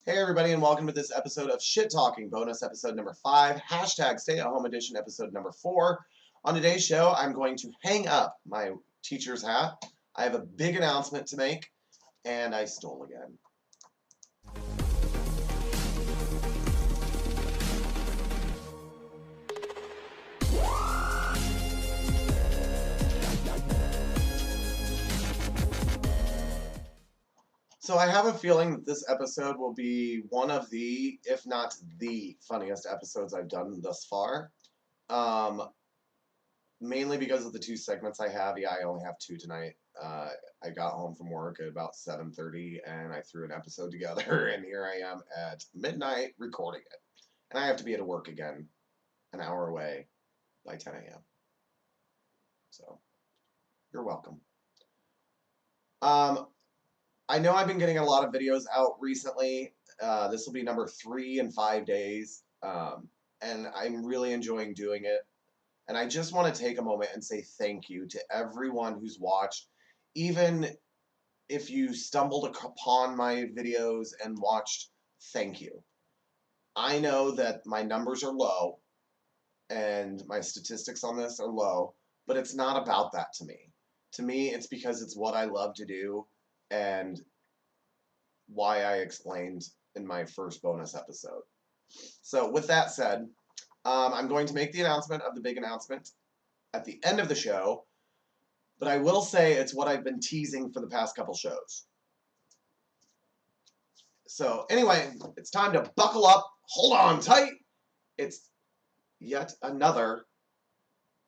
Hey everybody, and welcome to this episode of Shit Talking, bonus episode number 5, hashtag stay at home edition episode number 4. On today's show, I'm going to hang up my teacher's hat. I have a big announcement to make, and I stole again. So I have a feeling that this episode will be one of the, if not the funniest episodes I've done thus far. Mainly because of the two segments I have. Yeah, I only have two tonight. I got home from work at about 7:30 and I threw an episode together, and here I am at midnight recording it. And I have to be at work again an hour away by 10 a.m. So, you're welcome. I know I've been getting a lot of videos out recently. This will be number 3 in 5 days, and I'm really enjoying doing it. And I just want to take a moment and say thank you to everyone who's watched, even if you stumbled upon my videos and watched. Thank you. I know that my numbers are low, and my statistics on this are low, but it's not about that to me. To me, it's because it's what I love to do, and why I explained in my first bonus episode. So with that said, I'm going to make the announcement of the big announcement at the end of the show, but I will say it's what I've been teasing for the past couple shows. So anyway, it's time to buckle up, hold on tight. It's yet another,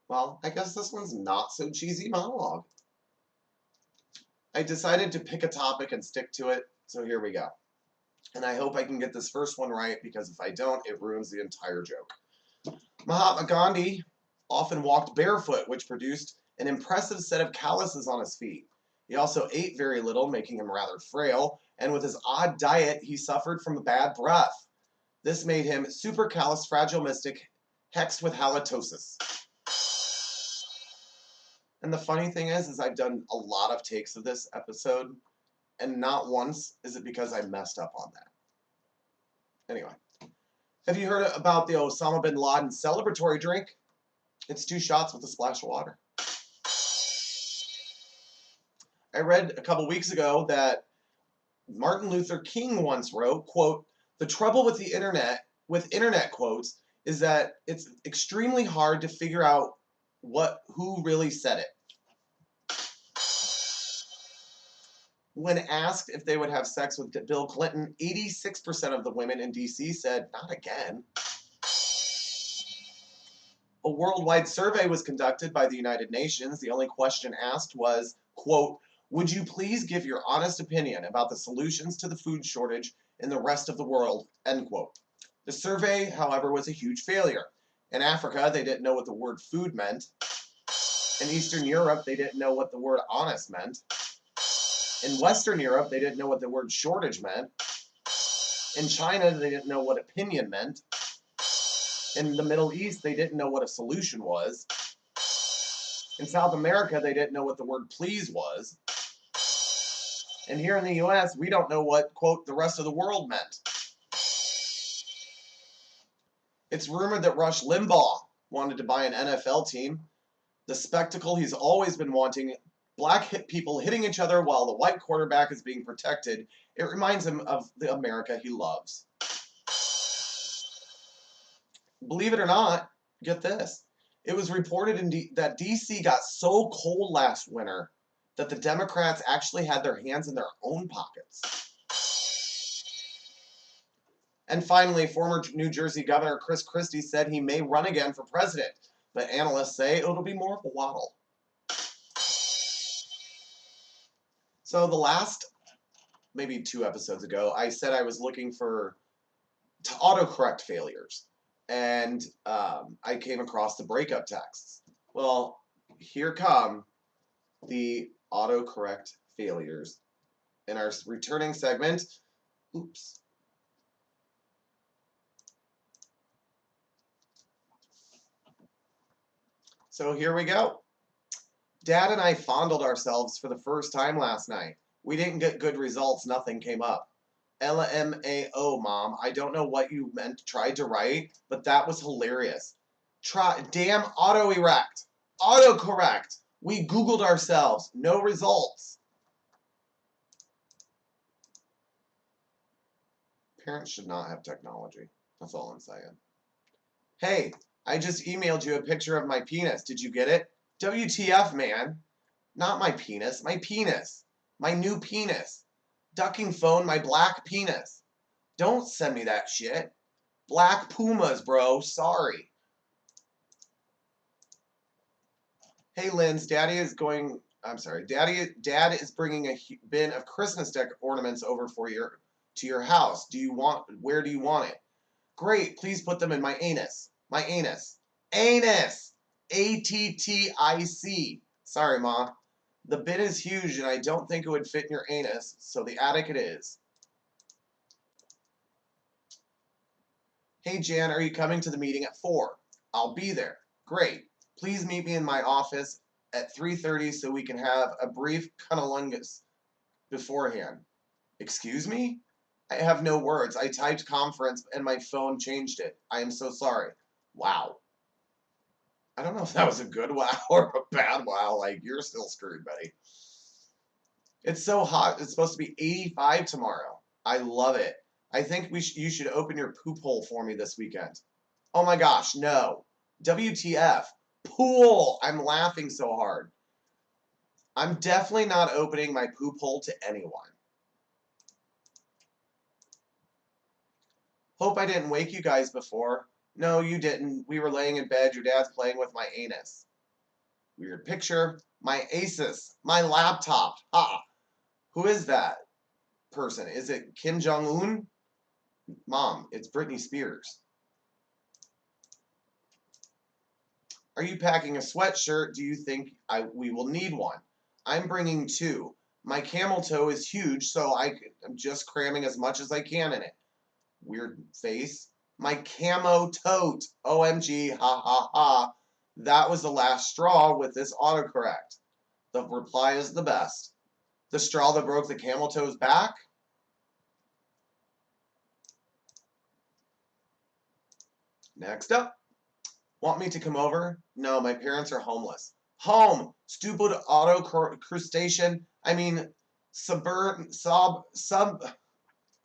well, I guess this one's not so cheesy monologue. I decided to pick a topic and stick to it, so here we go. And I hope I can get this first one right, because if I don't, it ruins the entire joke. Mahatma Gandhi often walked barefoot, which produced an impressive set of calluses on his feet. He also ate very little, making him rather frail, and with his odd diet, he suffered from bad breath. This made him supercalifragilistic, hexed with halitosis. And the funny thing is I've done a lot of takes of this episode, and not once is it because I messed up on that. Anyway, have you heard about the Osama bin Laden celebratory drink? It's 2 shots with a splash of water. I read a couple weeks ago that Martin Luther King once wrote, quote, "The trouble with the internet, quotes, is that it's extremely hard to figure out who really said it." When asked if they would have sex with Bill Clinton, 86% of the women in D.C. said, "Not again." A worldwide survey was conducted by the United Nations. The only question asked was, quote, "Would you please give your honest opinion about the solutions to the food shortage in the rest of the world?" End quote. The survey, however, was a huge failure. In Africa, they didn't know what the word food meant. In Eastern Europe, they didn't know what the word honest meant. In Western Europe, they didn't know what the word shortage meant. In China, they didn't know what opinion meant. In the Middle East, they didn't know what a solution was. In South America, they didn't know what the word please was. And here in the US, we don't know what, quote, the rest of the world meant. It's rumored that Rush Limbaugh wanted to buy an NFL team. The spectacle he's always been wanting, black people hitting each other while the white quarterback is being protected, it reminds him of the America he loves. Believe it or not, get this. It was reported that D.C. got so cold last winter that the Democrats actually had their hands in their own pockets. And finally, former New Jersey Governor Chris Christie said he may run again for president, but analysts say it'll be more of a waddle. So the last, maybe 2 episodes ago, I said I was looking for autocorrect failures. And I came across the breakup texts. Well, here come the autocorrect failures in our returning segment. Oops. So here we go. Dad and I fondled ourselves for the first time last night. We didn't get good results, nothing came up. LMAO, Mom. I don't know what you tried to write, but that was hilarious. Damn auto-erect. Autocorrect. We Googled ourselves. No results. Parents should not have technology. That's all I'm saying. Hey, I just emailed you a picture of my penis. Did you get it? WTF, man. Not my penis. My penis. My new penis. Ducking phone, my black penis. Don't send me that shit. Black Pumas, bro. Sorry. Hey, Linz, Dad is bringing a bin of Christmas deck ornaments over to your house. Where do you want it? Great, please put them in my anus. My anus. Anus! ATTIC. Sorry, Ma. The bin is huge and I don't think it would fit in your anus, so the attic it is. Hey, Jan, are you coming to the meeting at 4? I'll be there. Great. Please meet me in my office at 3:30 so we can have a brief cunnilingus beforehand. Excuse me? I have no words. I typed conference and my phone changed it. I am so sorry. Wow. I don't know if that was a good wow or a bad wow. Like, you're still screwed, buddy. It's so hot. It's supposed to be 85 tomorrow. I love it. I think you should open your poop hole for me this weekend. Oh my gosh, no. WTF. Pool. I'm laughing so hard. I'm definitely not opening my poop hole to anyone. Hope I didn't wake you guys before. No, you didn't. We were laying in bed. Your dad's playing with my anus. Weird picture. My Asus. My laptop. Ha. Who is that person? Is it Kim Jong-un? Mom, it's Britney Spears. Are you packing a sweatshirt? Do you think we will need one? I'm bringing 2. My camel toe is huge, so I'm just cramming as much as I can in it. Weird face. My camo tote. OMG, ha ha ha. That was the last straw with this autocorrect. The reply is the best. The straw that broke the camel toe's back? Next up. Want me to come over? No, my parents are homeless. Home! Stupid auto crustacean. I mean,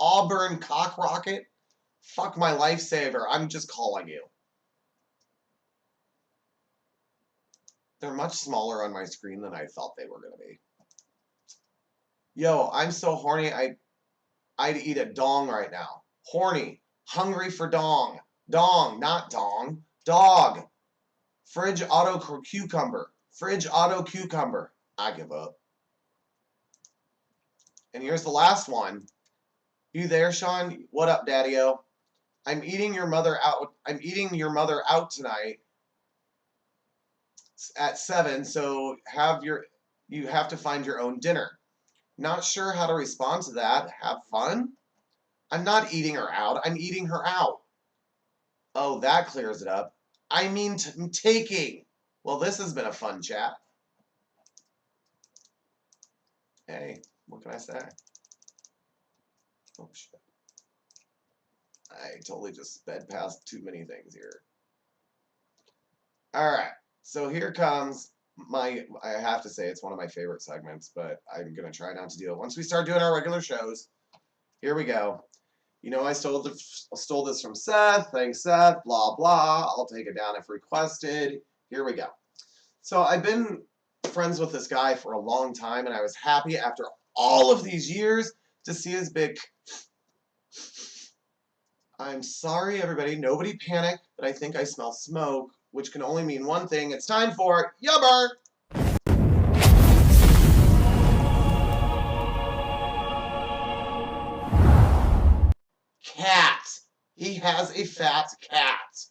Auburn cock rocket. Fuck my lifesaver. I'm just calling you. They're much smaller on my screen than I thought they were going to be. Yo, I'm so horny, I'd eat a dong right now. Horny. Hungry for dong. Dong, not dong. Dog. Fridge auto cucumber. Fridge auto cucumber. I give up. And here's the last one. You there, Sean? What up, Daddy-o? I'm eating your mother out tonight at 7, so you have to find your own dinner. Not sure how to respond to that. Have fun? I'm not eating her out. I'm eating her out. Oh, that clears it up. I mean taking. Well, this has been a fun chat. Hey, what can I say? Oh, shit. I totally just sped past too many things here. All right. So here comes I have to say it's one of my favorite segments, but I'm going to try not to do it. Once we start doing our regular shows, here we go. You know, I stole this from Seth. Thanks, Seth. Blah, blah. I'll take it down if requested. Here we go. So I've been friends with this guy for a long time, and I was happy after all of these years to see his big... I'm sorry, everybody. Nobody panic, but I think I smell smoke, which can only mean one thing. It's time for Ya Burn! Cat. He has a fat cat.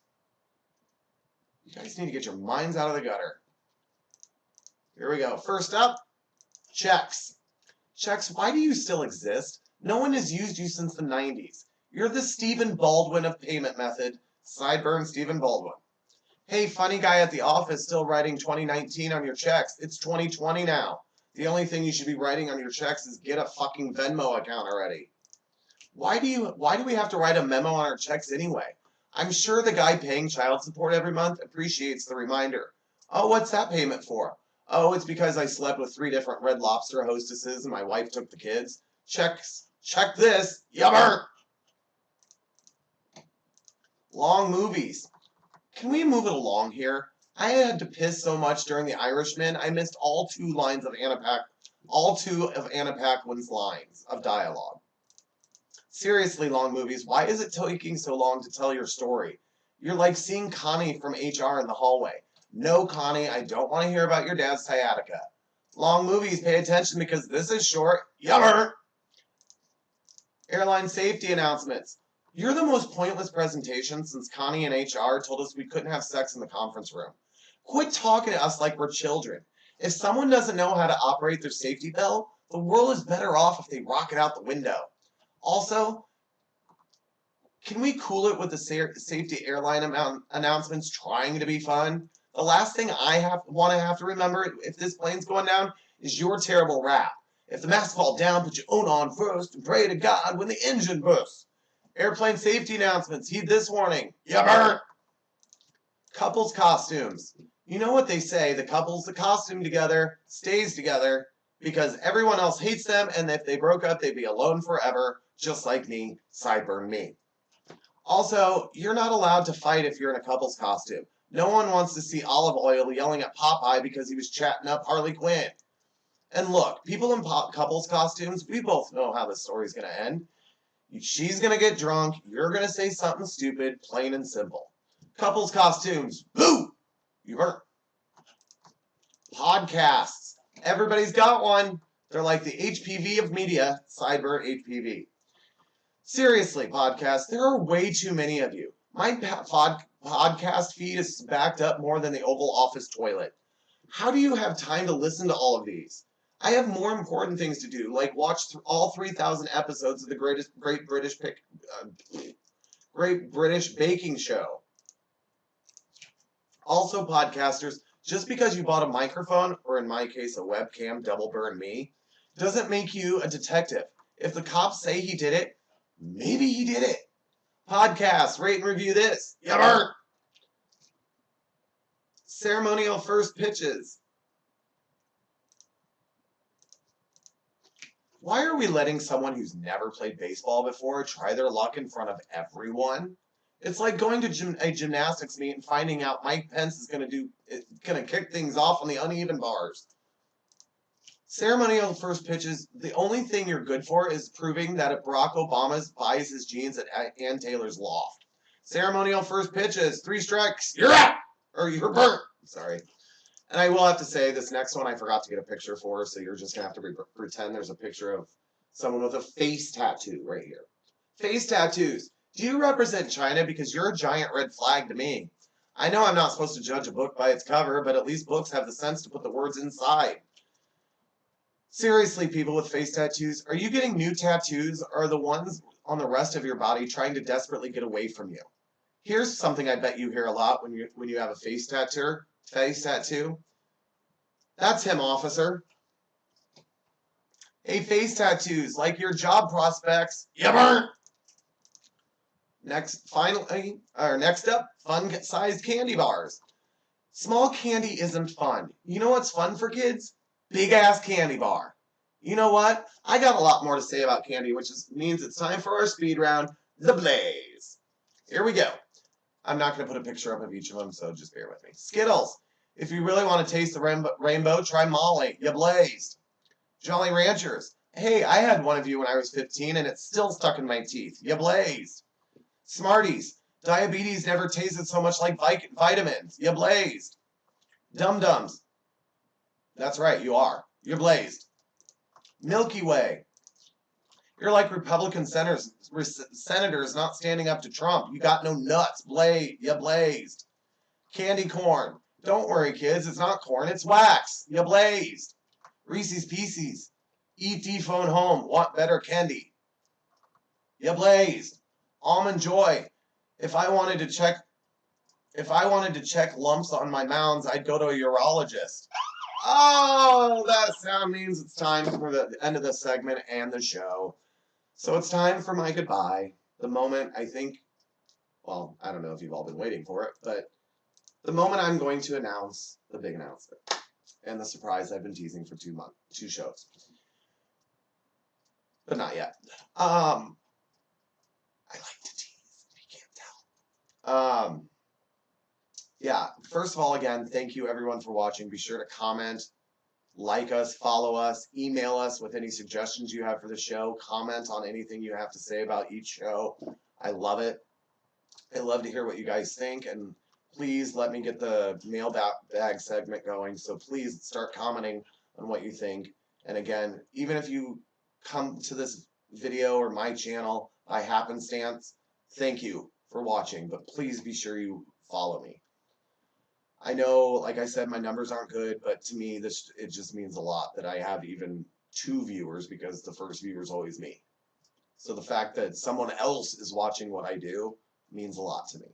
You guys need to get your minds out of the gutter. Here we go. First up, checks. Checks, why do you still exist? No one has used you since the 90s. You're the Stephen Baldwin of payment method. Sideburn Stephen Baldwin. Hey, funny guy at the office still writing 2019 on your checks. It's 2020 now. The only thing you should be writing on your checks is get a fucking Venmo account already. Why do we have to write a memo on our checks anyway? I'm sure the guy paying child support every month appreciates the reminder. Oh, what's that payment for? Oh, it's because I slept with 3 different Red Lobster hostesses and my wife took the kids. Check this. Yummer! Long movies. Can we move it along here? I had to piss so much during The Irishman, I missed all two of Anna Paquin's lines of dialogue. Seriously, long movies, why is it taking so long to tell your story? You're like seeing Connie from HR in the hallway. No, Connie, I don't want to hear about your dad's sciatica. Long movies, pay attention because this is short. Yummer! Airline safety announcements. You're the most pointless presentation since Connie and HR told us we couldn't have sex in the conference room. Quit talking to us like we're children. If someone doesn't know how to operate their safety belt, the world is better off if they rock it out the window. Also, can we cool it with the safety airline announcements trying to be fun? The last thing I want to have to remember if this plane's going down is your terrible rap. If the masks fall down, put your own on first and pray to God when the engine bursts. Airplane safety announcements. Heed this warning. Yummer! Couples costumes. You know what they say, the couples that costume together stays together because everyone else hates them, and if they broke up, they'd be alone forever, just like me, sideburn me. Also, you're not allowed to fight if you're in a couple's costume. No one wants to see Olive Oil yelling at Popeye because he was chatting up Harley Quinn. And look, people in couples costumes, we both know how this story's going to end. She's going to get drunk, you're going to say something stupid, plain and simple. Couples costumes, boo! You burnt. Podcasts. Everybody's got one. They're like the HPV of media, sideburn HPV. Seriously, podcasts, there are way too many of you. My podcast feed is backed up more than the Oval Office toilet. How do you have time to listen to all of these? I have more important things to do, like watch all 3,000 episodes of the Great British Baking Show. Also, podcasters, just because you bought a microphone, or in my case, a webcam, double burn me, doesn't make you a detective. If the cops say he did it, maybe he did it. Podcasts, rate and review this. Yummer! Ceremonial first pitches. Why are we letting someone who's never played baseball before try their luck in front of everyone? It's like going to a gymnastics meet and finding out Mike Pence is going to kick things off on the uneven bars. Ceremonial first pitches, the only thing you're good for is proving that Barack Obama buys his jeans at Ann Taylor's loft. Ceremonial first pitches, 3 strikes, you're out! Or you're burnt! Sorry. And I will have to say, this next one I forgot to get a picture for, so you're just going to have to pretend there's a picture of someone with a face tattoo right here. Face tattoos. Do you represent China? Because you're a giant red flag to me. I know I'm not supposed to judge a book by its cover, but at least books have the sense to put the words inside. Seriously, people with face tattoos, are you getting new tattoos, or are the ones on the rest of your body trying to desperately get away from you? Here's something I bet you hear a lot when you have a face tattoo. That's him, officer. Hey, face tattoos, like your job prospects. Yummer! Next up, fun-sized candy bars. Small candy isn't fun. You know what's fun for kids? Big-ass candy bar. You know what? I got a lot more to say about candy, which means it's time for our speed round, The Blaze. Here we go. I'm not going to put a picture up of each of them, so just bear with me. Skittles. If you really want to taste the rainbow, try Molly. You blazed. Jolly Ranchers. Hey, I had one of you when I was 15, and it's still stuck in my teeth. You blazed. Smarties. Diabetes never tasted so much like vitamins. You blazed. Dum-Dums. That's right, you are. You're blazed. Milky Way. You're like Republican senators not standing up to Trump. You got no nuts. You blazed. Candy corn. Don't worry, kids. It's not corn. It's wax. You blazed. Reese's Pieces. E.T. phone home. Want better candy. You blazed. Almond Joy. If I wanted to check lumps on my mounds, I'd go to a urologist. Oh, that sound means it's time for the end of the segment and the show. So it's time for my goodbye. The moment I think, well, I don't know if you've all been waiting for it, but the moment I'm going to announce the big announcement and the surprise I've been teasing for 2 months, 2 shows, but not yet. I like to tease, if you can't tell. Yeah, first of all, again, thank you everyone for watching. Be sure to comment, like us, follow us, email us with any suggestions you have for the show, comment on anything you have to say about each show. I love it. I love to hear what you guys think, and please let me get the mailbag segment going. So please start commenting on what you think. And again, even if you come to this video or my channel by happenstance, thank you for watching, but please be sure you follow me. I know, like I said, my numbers aren't good, but to me, it just means a lot that I have even 2 viewers, because the first viewer is always me. So the fact that someone else is watching what I do means a lot to me.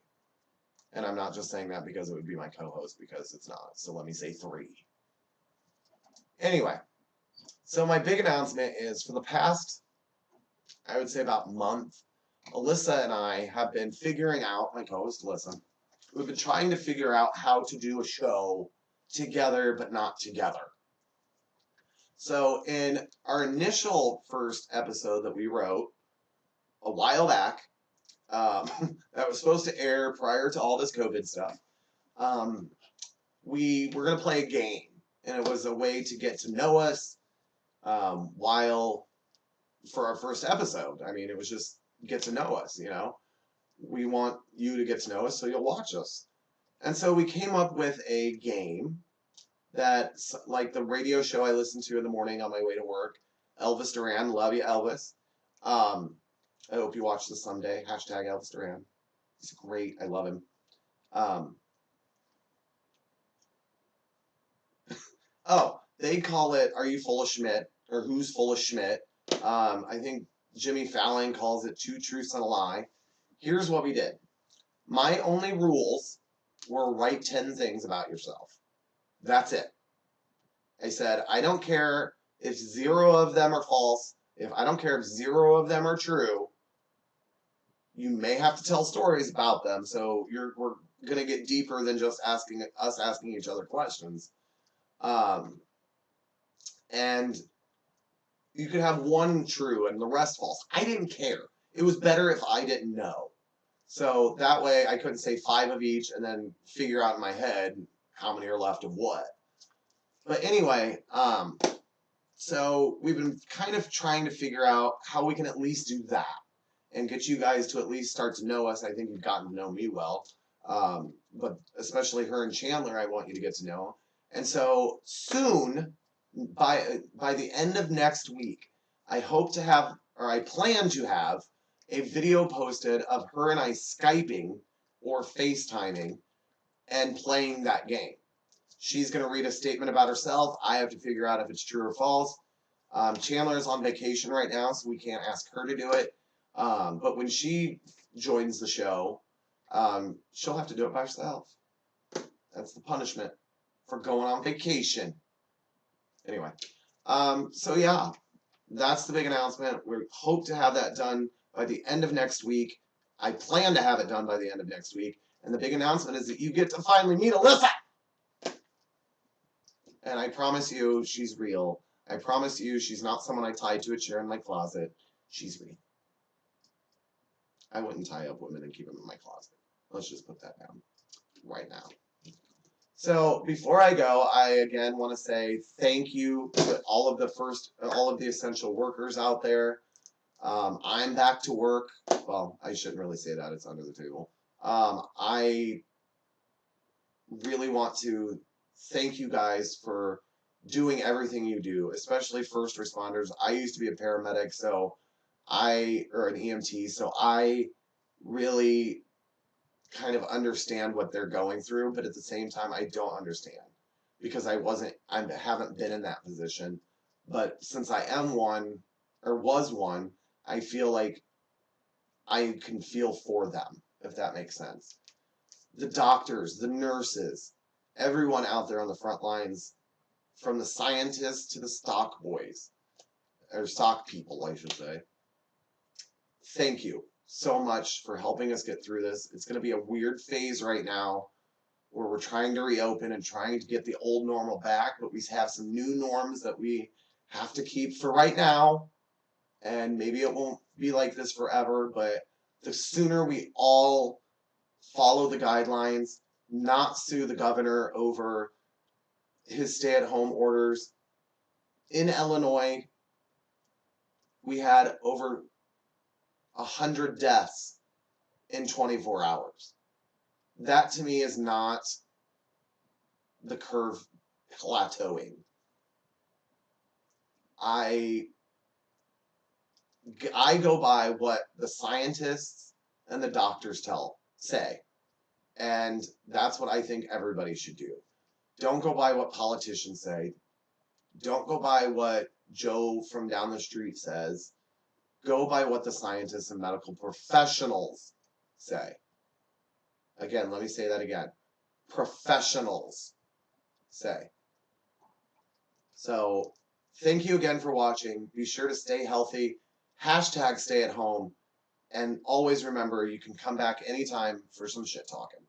And I'm not just saying that because it would be my co-host, because it's not. So let me say 3. Anyway, so my big announcement is, for the past, I would say about month, Alyssa and I have been figuring out, my co-host Alyssa, we've been trying to figure out how to do a show together but not together. So in our initial first episode that we wrote a while back, that was supposed to air prior to all this COVID stuff, we were going to play a game, and it was a way to get to know us while, for our first episode. I mean, it was just get to know us, you know. We want you to get to know us, so you'll watch us. And so we came up with a game that's like the radio show I listen to in the morning on my way to work. Elvis Duran, love you, Elvis. I hope you watch this someday. Hashtag Elvis Duran. He's great. I love him. Oh, they call it "Are You Full of Schmidt?" or "Who's Full of Schmidt?" I think Jimmy Fallon calls it "Two Truths and a Lie." Here's what we did. My only rules were write 10 things about yourself. That's it. I said, I don't care if 0 of them are false. I don't care if 0 of them are true. You may have to tell stories about them, so we're gonna get deeper than just asking each other questions. And you could have 1 true and the rest false. I didn't care. It was better if I didn't know. So that way I couldn't say 5 of each and then figure out in my head how many are left of what. But anyway, so we've been kind of trying to figure out how we can at least do that and get you guys to at least start to know us. I think you've gotten to know me well, but especially her and Chandler, I want you to get to know. And so soon, by the end of next week, I hope to have, or I plan to have, a video posted of her and I Skyping or FaceTiming and playing that game. She's going to read a statement about herself. I have to figure out if it's true or false. Chandler's on vacation right now, so we can't ask her to do it. But when she joins the show, she'll have to do it by herself. That's the punishment for going on vacation. Anyway, so yeah, that's the big announcement. We hope to have that done by the end of next week. I plan to have it done by the end of next week. And the big announcement is that you get to finally meet Alyssa. And I promise you, she's real. I promise you, she's not someone I tied to a chair in my closet. She's real. I wouldn't tie up women and keep them in my closet. Let's just put that down right now. So before I go, I again want to say thank you to all of the essential workers out there. I'm back to work. Well, I shouldn't really say that. It's under the table. I really want to thank you guys for doing everything you do, especially first responders. I used to be a paramedic, or an EMT, so I really kind of understand what they're going through, but at the same time, I don't understand because I haven't been in that position. But since I am one, or was one, I feel like I can feel for them, if that makes sense. The doctors, the nurses, everyone out there on the front lines, from the scientists to the stock boys, or stock people, I should say. thank you so much for helping us get through this. It's going to be a weird phase right now where we're trying to reopen and trying to get the old normal back, but we have some new norms that we have to keep for right now. And maybe it won't be like this forever, but the sooner we all follow the guidelines, not sue the governor over his stay-at-home orders. In Illinois, we had over 100 deaths in 24 hours. That to me is not the curve plateauing. I go by what the scientists and the doctors say. And that's what I think everybody should do. Don't go by what politicians say. Don't go by what Joe from down the street says. Go by what the scientists and medical professionals say. Again, let me say that again. Professionals say. So, thank you again for watching. Be sure to stay healthy. Hashtag stay at home. And always remember, you can come back anytime for some shit talking.